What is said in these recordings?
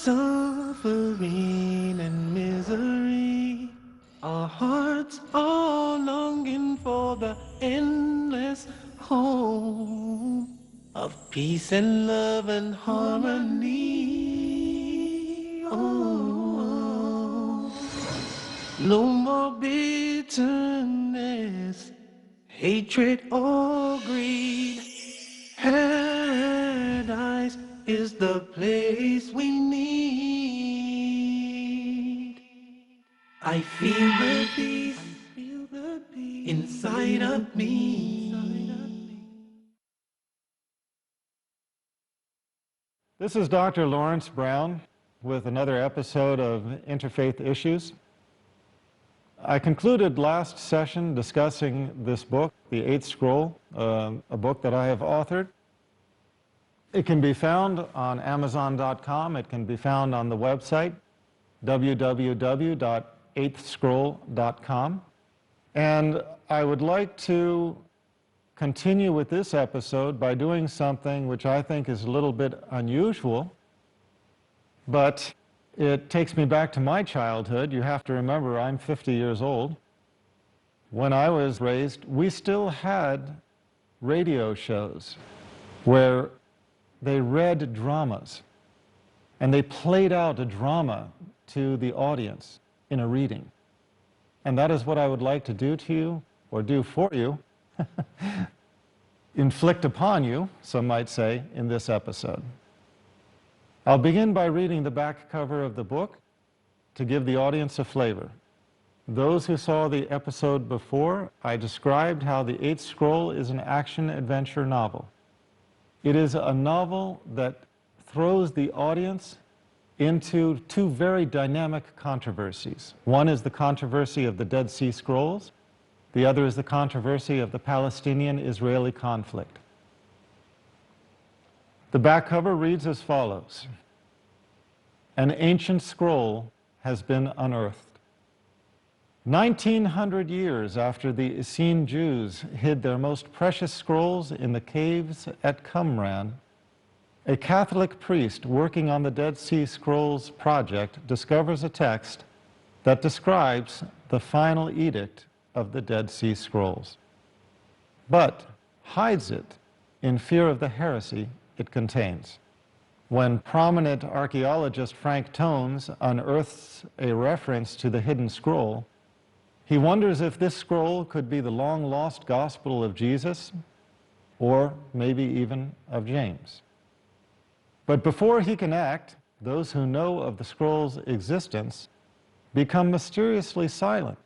suffering and misery. Our hearts are longing for the endless home of peace and love and harmony. Oh, no more bitterness, hatred or greed. Paradise is the place we need. I feel the peace inside of me. This is Dr. Laurence Brown with another episode of Interfaith Issues. I concluded last session discussing this book, The Eighth Scroll, a book that I have authored. It can be found on Amazon.com. It can be found on the website, www.eighthscroll.com. And I would like to continue with this episode by doing something which I think is a little bit unusual, but it takes me back to my childhood. You have to remember, I'm 50 years old. When I was raised, we still had radio shows where they read dramas, and they played out a drama to the audience in a reading. And that is what I would like to do to you, or do for you, inflict upon you, some might say, in this episode. I'll begin by reading the back cover of the book to give the audience a flavor. Those who saw the episode before, I described how The Eighth Scroll is an action-adventure novel. It is a novel that throws the audience into two very dynamic controversies. One is the controversy of the Dead Sea Scrolls. The other is the controversy of the Palestinian-Israeli conflict. The back cover reads as follows. An ancient scroll has been unearthed. 1900 years after the Essene Jews hid their most precious scrolls in the caves at Qumran, a Catholic priest working on the Dead Sea Scrolls project discovers a text that describes the final edict of the Dead Sea Scrolls, but hides it in fear of the heresy it contains. When prominent archaeologist Frank Tones unearths a reference to the hidden scroll, he wonders if this scroll could be the long-lost gospel of Jesus, or maybe even of James. But before he can act, those who know of the scroll's existence become mysteriously silent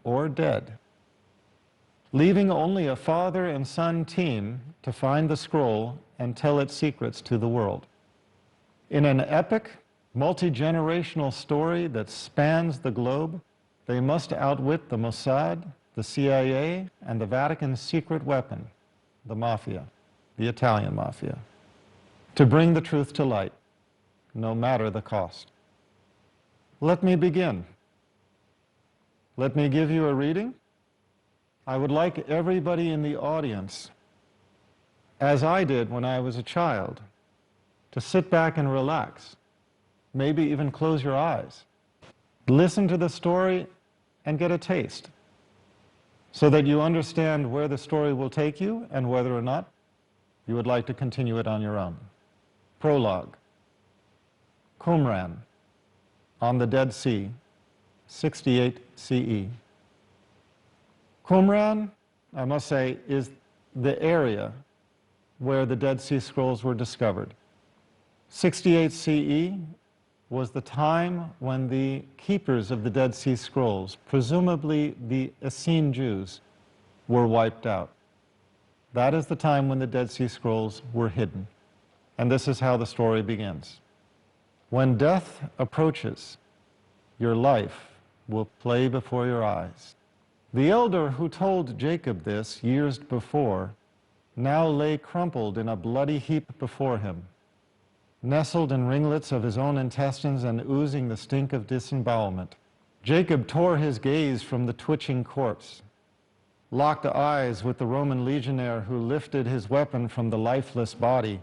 or dead, leaving only a father and son team to find the scroll and tell its secrets to the world. In an epic, multi-generational story that spans the globe, they must outwit the Mossad, the CIA, and the Vatican's secret weapon, the Mafia, the Italian Mafia, to bring the truth to light, no matter the cost. Let me begin. Let me give you a reading. I would like everybody in the audience, as I did when I was a child, to sit back and relax, maybe even close your eyes. Listen to the story and get a taste, so that you understand where the story will take you and whether or not you would like to continue it on your own. Prologue. Qumran, on the Dead Sea, 68 CE. Qumran, I must say, is the area where the Dead Sea Scrolls were discovered. 68 CE was the time when the keepers of the Dead Sea Scrolls, presumably the Essene Jews, were wiped out. That is the time when the Dead Sea Scrolls were hidden. And this is how the story begins. When death approaches, your life will play before your eyes. The elder who told Jacob this years before now lay crumpled in a bloody heap before him, nestled in ringlets of his own intestines and oozing the stink of disembowelment. Jacob tore his gaze from the twitching corpse, locked eyes with the Roman legionnaire who lifted his weapon from the lifeless body,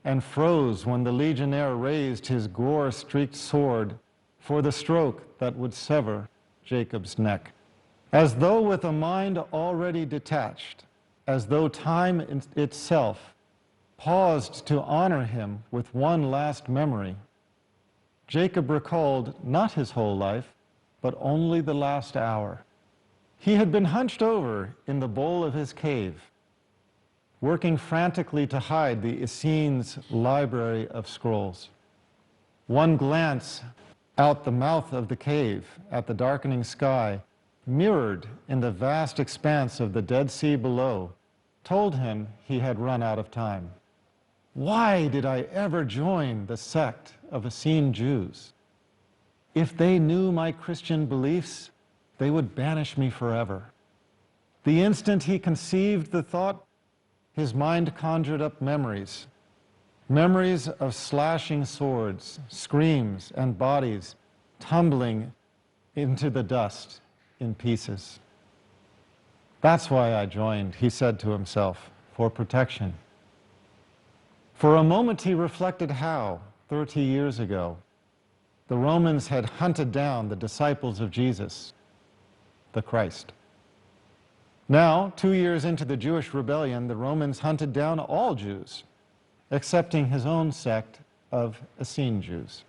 and froze when the legionnaire raised his gore-streaked sword for the stroke that would sever Jacob's neck. As though with a mind already detached, as though time itself paused to honor him with one last memory, Jacob recalled not his whole life, but only the last hour. He had been hunched over in the bowl of his cave, working frantically to hide the Essene's library of scrolls. One glance out the mouth of the cave at the darkening sky, mirrored in the vast expanse of the Dead Sea below, told him he had run out of time. Why did I ever join the sect of Essene Jews? If they knew my Christian beliefs, they would banish me forever. The instant he conceived the thought, his mind conjured up memories of slashing swords, screams, and bodies tumbling into the dust in pieces. That's why I joined, he said to himself, for protection. For a moment he reflected how, 30 years ago, the Romans had hunted down the disciples of Jesus, the Christ. Now, 2 years into the Jewish rebellion, the Romans hunted down all Jews, excepting his own sect of Essene Jews.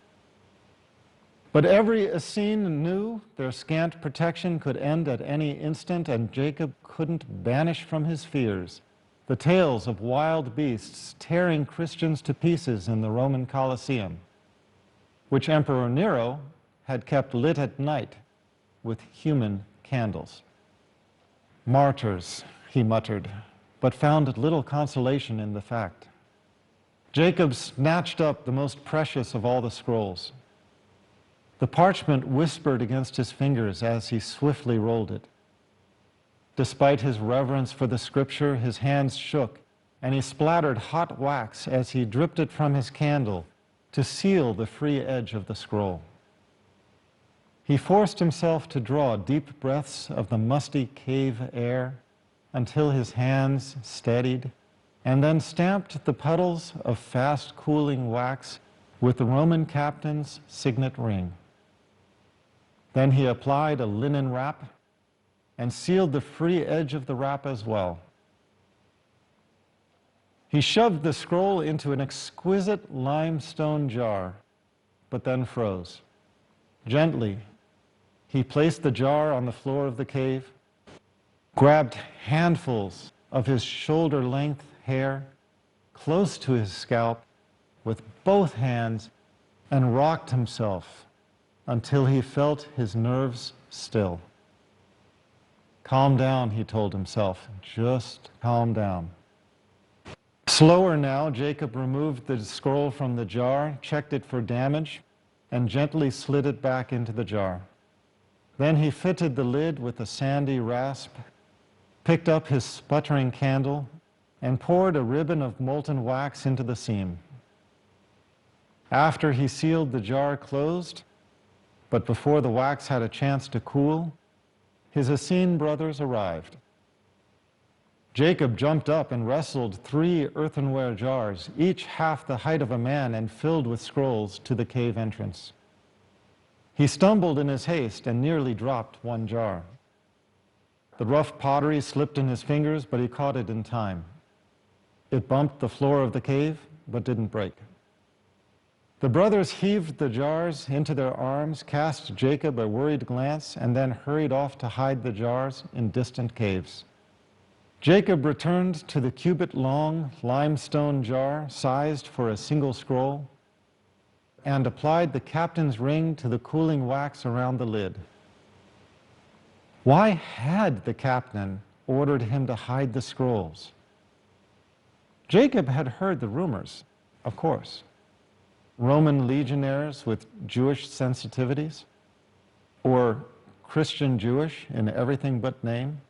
But every Essene knew their scant protection could end at any instant, and Jacob couldn't banish from his fears the tales of wild beasts tearing Christians to pieces in the Roman Colosseum, which Emperor Nero had kept lit at night with human candles. Martyrs, he muttered, but found little consolation in the fact. Jacob snatched up the most precious of all the scrolls. The parchment whispered against his fingers as he swiftly rolled it. Despite his reverence for the scripture, his hands shook, and he splattered hot wax as he dripped it from his candle to seal the free edge of the scroll. He forced himself to draw deep breaths of the musty cave air until his hands steadied, and then stamped the puddles of fast-cooling wax with the Roman captain's signet ring. Then he applied a linen wrap and sealed the free edge of the wrap as well. He shoved the scroll into an exquisite limestone jar, but then froze. Gently, he placed the jar on the floor of the cave, grabbed handfuls of his shoulder-length hair close to his scalp with both hands and rocked himself until he felt his nerves still. Calm down, he told himself, just calm down. Slower now, Jacob removed the scroll from the jar, checked it for damage, and gently slid it back into the jar. Then he fitted the lid with a sandy rasp, picked up his sputtering candle, and poured a ribbon of molten wax into the seam. After he sealed the jar closed, but before the wax had a chance to cool, his Essene brothers arrived. Jacob jumped up and wrestled 3 earthenware jars, each half the height of a man and filled with scrolls, to the cave entrance. He stumbled in his haste and nearly dropped one jar. The rough pottery slipped in his fingers, but he caught it in time. It bumped the floor of the cave, but didn't break. The brothers heaved the jars into their arms, cast Jacob a worried glance, and then hurried off to hide the jars in distant caves. Jacob returned to the cubit-long limestone jar, sized for a single scroll, and applied the captain's ring to the cooling wax around the lid. Why had the captain ordered him to hide the scrolls? Jacob had heard the rumors, of course. Roman legionnaires with Jewish sensitivities, or Christian Jewish in everything but name.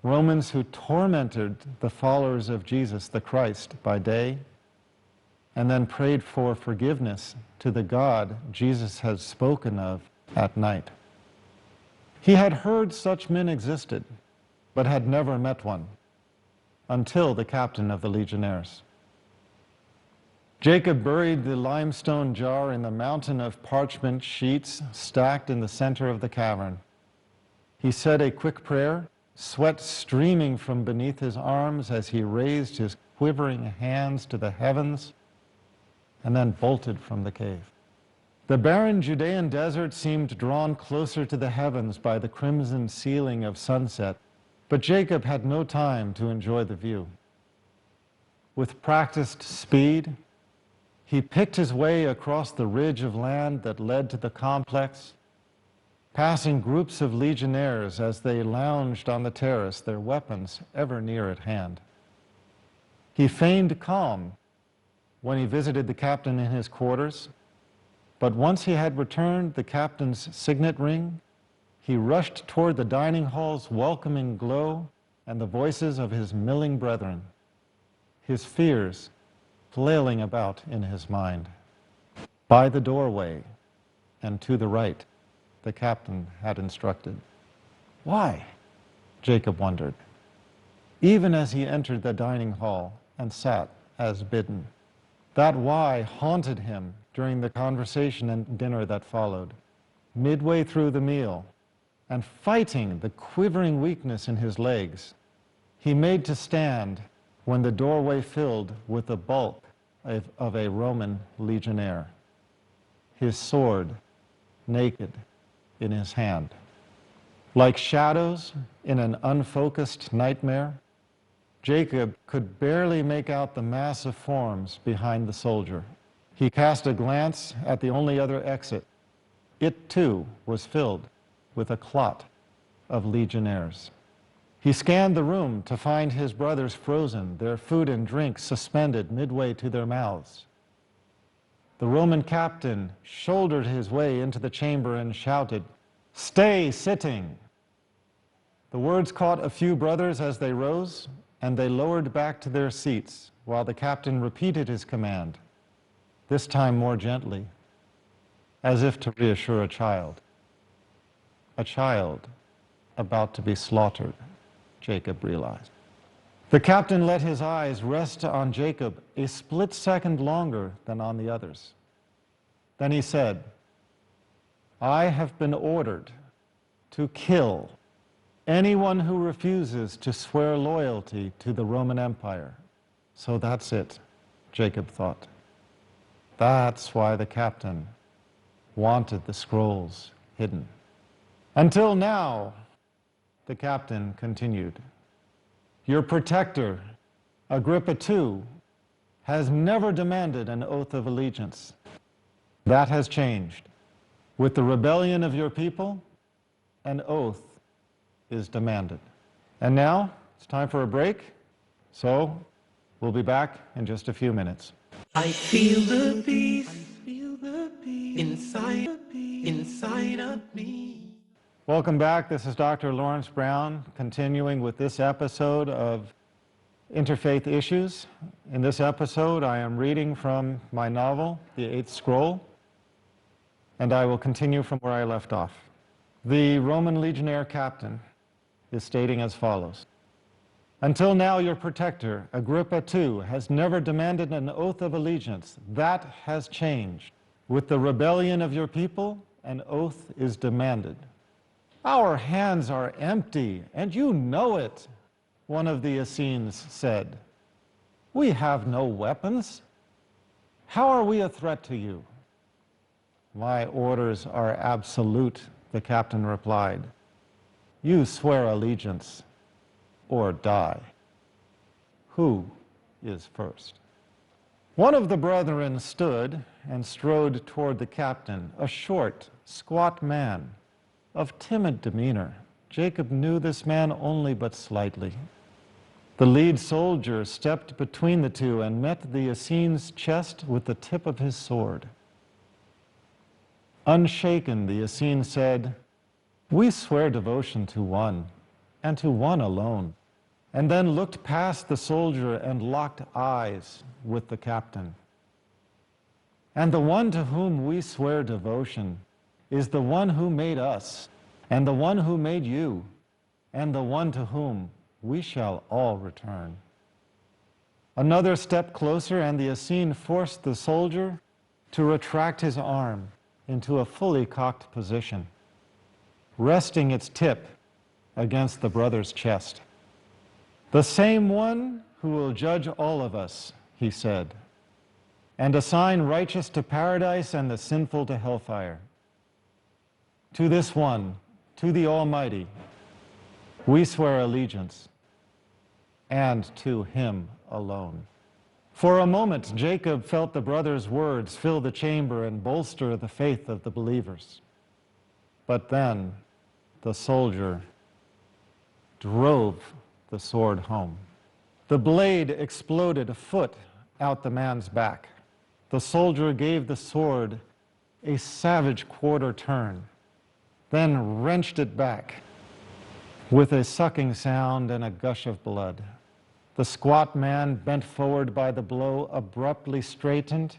Romans who tormented the followers of Jesus, the Christ, by day, and then prayed for forgiveness to the God Jesus had spoken of at night. He had heard such men existed, but had never met one, until the captain of the legionnaires. Jacob buried the limestone jar in the mountain of parchment sheets stacked in the center of the cavern. He said a quick prayer, sweat streaming from beneath his arms as he raised his quivering hands to the heavens, and then bolted from the cave. The barren Judean desert seemed drawn closer to the heavens by the crimson ceiling of sunset, but Jacob had no time to enjoy the view. With practiced speed, he picked his way across the ridge of land that led to the complex, passing groups of legionnaires as they lounged on the terrace, their weapons ever near at hand. He feigned calm when he visited the captain in his quarters, but once he had returned the captain's signet ring, he rushed toward the dining hall's welcoming glow and the voices of his milling brethren, his fears flailing about in his mind. By the doorway and to the right, the captain had instructed. Why? Jacob wondered, even as he entered the dining hall and sat as bidden. That why haunted him during the conversation and dinner that followed. Midway through the meal, and fighting the quivering weakness in his legs, he made to stand when the doorway filled with the bulk of a Roman legionnaire, his sword naked in his hand. Like shadows in an unfocused nightmare, Jacob could barely make out the mass of forms behind the soldier. He cast a glance at the only other exit. It too was filled with a clot of legionnaires. He scanned the room to find his brothers frozen, their food and drink suspended midway to their mouths. The Roman captain shouldered his way into the chamber and shouted, "Stay sitting!" The words caught a few brothers as they rose, and they lowered back to their seats while the captain repeated his command, this time more gently, as if to reassure a child about to be slaughtered, Jacob realized. The captain let his eyes rest on Jacob a split second longer than on the others. Then he said, "I have been ordered to kill anyone who refuses to swear loyalty to the Roman Empire." So that's it, Jacob thought. That's why the captain wanted the scrolls hidden. Until now, the captain continued, your protector, Agrippa II, has never demanded an oath of allegiance. That has changed. With the rebellion of your people, an oath is demanded. And now, it's time for a break, so we'll be back in just a few minutes. I feel the peace, inside of me. Welcome back. This is Dr. Laurence Brown, continuing with this episode of Interfaith Issues. In this episode, I am reading from my novel, The Eighth Scroll, and I will continue from where I left off. The Roman legionnaire captain is stating as follows. Until now, your protector, Agrippa II, has never demanded an oath of allegiance. That has changed. With the rebellion of your people, an oath is demanded. Our hands are empty, and you know it, one of the Essenes said. We have no weapons. How are we a threat to you? My orders are absolute, the captain replied. You swear allegiance or die. Who is first? One of the brethren stood and strode toward the captain, a short, squat man of timid demeanor. Jacob knew this man only but slightly. The lead soldier stepped between the two and met the Essene's chest with the tip of his sword. Unshaken, the Essene said, we swear devotion to one, and to one alone, and then looked past the soldier and locked eyes with the captain. And the one to whom we swear devotion is the one who made us, and the one who made you, and the one to whom we shall all return. Another step closer, and the Essene forced the soldier to retract his arm into a fully cocked position, resting its tip against the brother's chest. "The same one who will judge all of us," he said, "and assign righteous to paradise and the sinful to hellfire. To this one, to the Almighty, we swear allegiance, and to him alone." For a moment, Jacob felt the brother's words fill the chamber and bolster the faith of the believers. But then the soldier drove the sword home. The blade exploded a foot out the man's back. The soldier gave the sword a savage quarter turn, then wrenched it back with a sucking sound and a gush of blood. The squat man, bent forward by the blow, abruptly straightened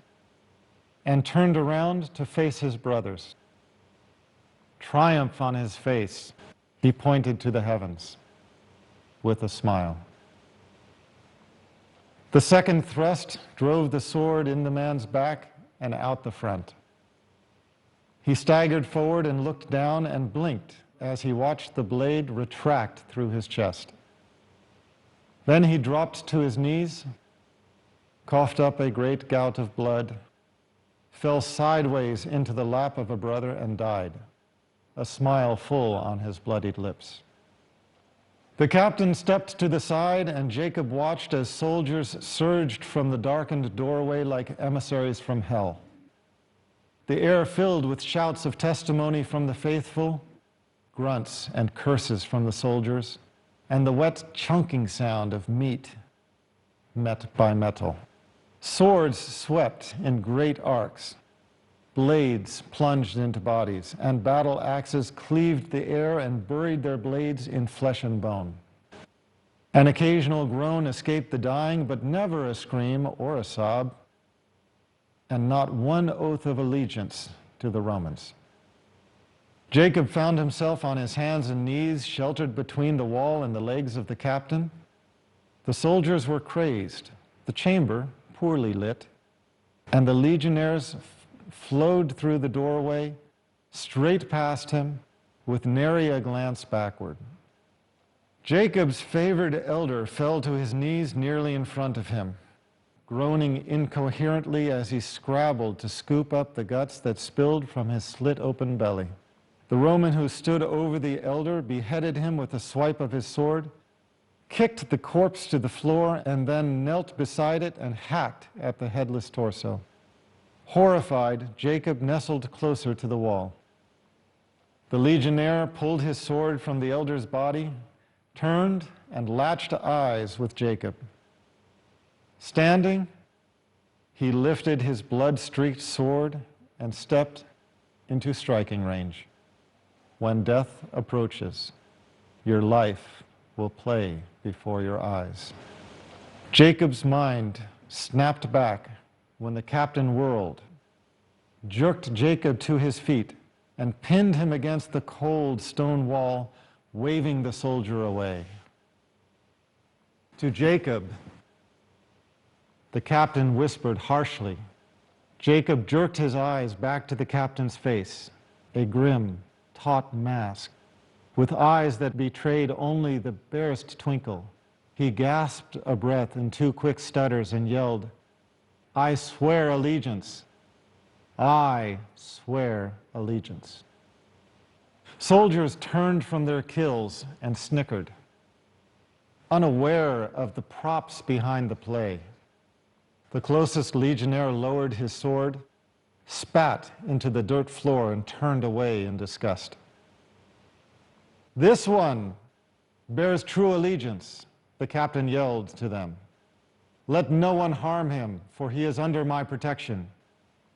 and turned around to face his brothers. Triumph on his face, he pointed to the heavens with a smile. The second thrust drove the sword in the man's back and out the front. He staggered forward and looked down and blinked as he watched the blade retract through his chest. Then he dropped to his knees, coughed up a great gout of blood, fell sideways into the lap of a brother and died, a smile full on his bloodied lips. The captain stepped to the side, and Jacob watched as soldiers surged from the darkened doorway like emissaries from hell. The air filled with shouts of testimony from the faithful, grunts and curses from the soldiers, and the wet chunking sound of meat met by metal. Swords swept in great arcs, blades plunged into bodies, and battle axes cleaved the air and buried their blades in flesh and bone. An occasional groan escaped the dying, but never a scream or a sob, and not one oath of allegiance to the Romans. Jacob found himself on his hands and knees, sheltered between the wall and the legs of the captain. The soldiers were crazed, the chamber poorly lit, and the legionnaires flowed through the doorway, straight past him, with nary a glance backward. Jacob's favored elder fell to his knees nearly in front of him, groaning incoherently as he scrabbled to scoop up the guts that spilled from his slit-open belly. The Roman who stood over the elder beheaded him with a swipe of his sword, kicked the corpse to the floor, and then knelt beside it and hacked at the headless torso. Horrified, Jacob nestled closer to the wall. The legionnaire pulled his sword from the elder's body, turned and latched eyes with Jacob. Standing, he lifted his blood-streaked sword and stepped into striking range. When death approaches, your life will play before your eyes. Jacob's mind snapped back when the captain whirled, jerked Jacob to his feet, and pinned him against the cold stone wall, waving the soldier away. To Jacob, the captain whispered harshly. Jacob jerked his eyes back to the captain's face, a grim, taut mask, with eyes that betrayed only the barest twinkle. He gasped a breath in two quick stutters and yelled, "I swear allegiance. I swear allegiance." Soldiers turned from their kills and snickered, unaware of the props behind the play. The closest legionnaire lowered his sword, spat into the dirt floor, and turned away in disgust. "This one bears true allegiance," the captain yelled to them. "Let no one harm him, for he is under my protection."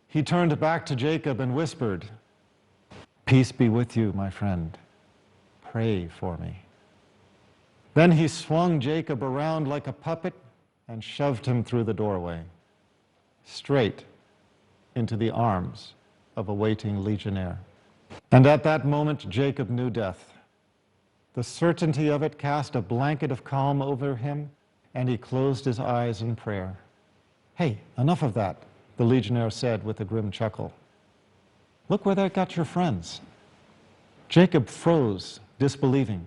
He turned back to Jacob and whispered, "Peace be with you, my friend. Pray for me." Then he swung Jacob around like a puppet and shoved him through the doorway, straight into the arms of a waiting legionnaire. And at that moment, Jacob knew death. The certainty of it cast a blanket of calm over him, and he closed his eyes in prayer. "Hey, enough of that," the legionnaire said with a grim chuckle. "Look where that got your friends." Jacob froze, disbelieving.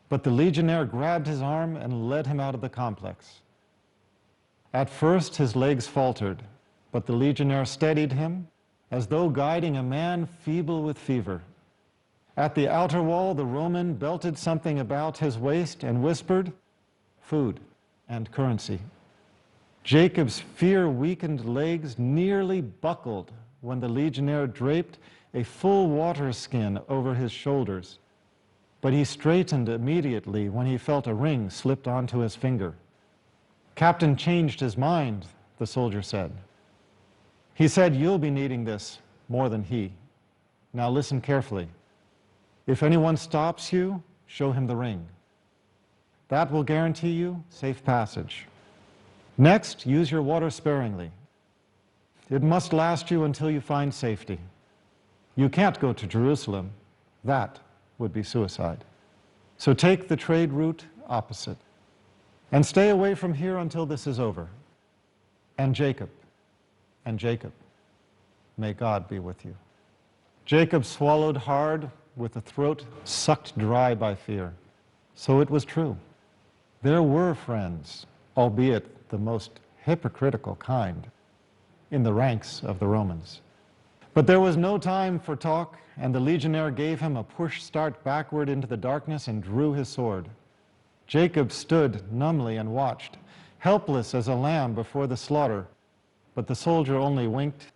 But the legionnaire grabbed his arm and led him out of the complex. At first, his legs faltered, but the legionnaire steadied him as though guiding a man feeble with fever. At the outer wall, the Roman belted something about his waist and whispered, "Food and currency." Jacob's fear-weakened legs nearly buckled when the legionnaire draped a full water skin over his shoulders, but he straightened immediately when he felt a ring slipped onto his finger. "Captain changed his mind," the soldier said. "He said you'll be needing this more than he. Now listen carefully. If anyone stops you, show him the ring. That will guarantee you safe passage. Next, use your water sparingly. It must last you until you find safety. You can't go to Jerusalem. That would be suicide. So take the trade route opposite. And stay away from here until this is over. And Jacob, may God be with you." Jacob swallowed hard with a throat sucked dry by fear. So it was true. There were friends, albeit the most hypocritical kind, in the ranks of the Romans. But there was no time for talk, and the legionnaire gave him a push-start backward into the darkness and drew his sword. Jacob stood numbly and watched, helpless as a lamb before the slaughter, but the soldier only winked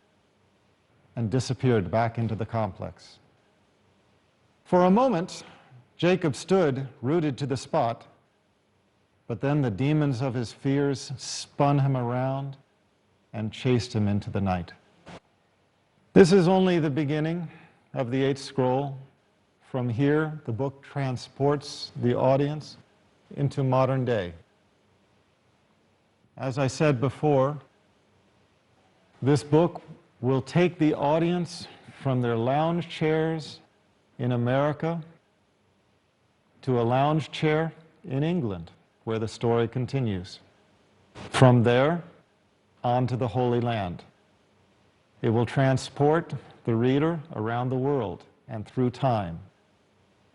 and disappeared back into the complex. For a moment, Jacob stood rooted to the spot, but then the demons of his fears spun him around and chased him into the night. This is only the beginning of the 8th scroll. From here, the book transports the audience into modern day. As I said before, this book will take the audience from their lounge chairs in America to a lounge chair in England, where the story continues. From there, on to the Holy Land. It will transport the reader around the world and through time.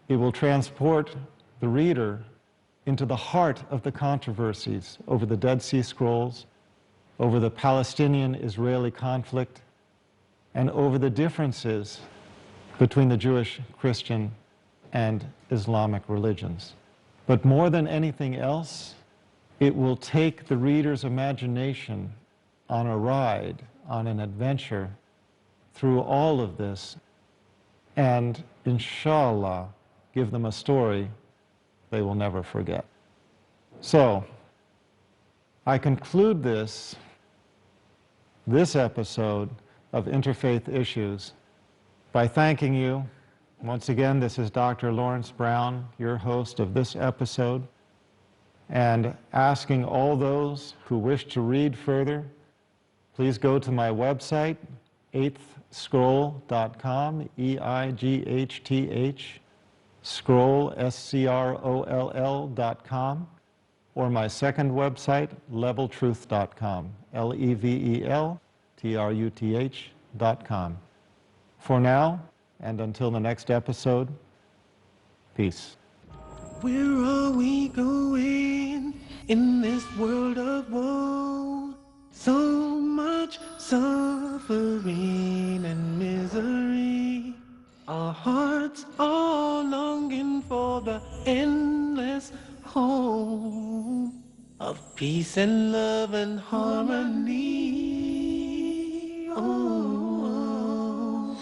It will transport the reader into the heart of the controversies over the Dead Sea Scrolls, over the Palestinian-Israeli conflict, and over the differences between the Jewish, Christian, and Islamic religions. But more than anything else, it will take the reader's imagination on a ride, on an adventure through all of this, and inshallah, give them a story they will never forget. So, I conclude this episode of Interfaith Issues by thanking you. Once again, this is Dr. Laurence Brown, your host of this episode, and asking all those who wish to read further, please go to my website, eighthscroll.com, EIGHTH, scroll, SCROLL.com, or my second website, leveltruth.com, LEVELTRUTH.com. For now, and until the next episode, peace. Where are we going in this world of woe? So much suffering and misery. Our hearts are longing for the endless home of peace and love and harmony. Oh,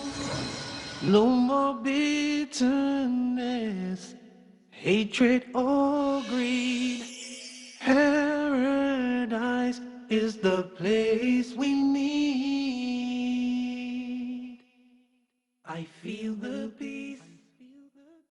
no more bitterness, hatred or greed. Paradise is the place we need.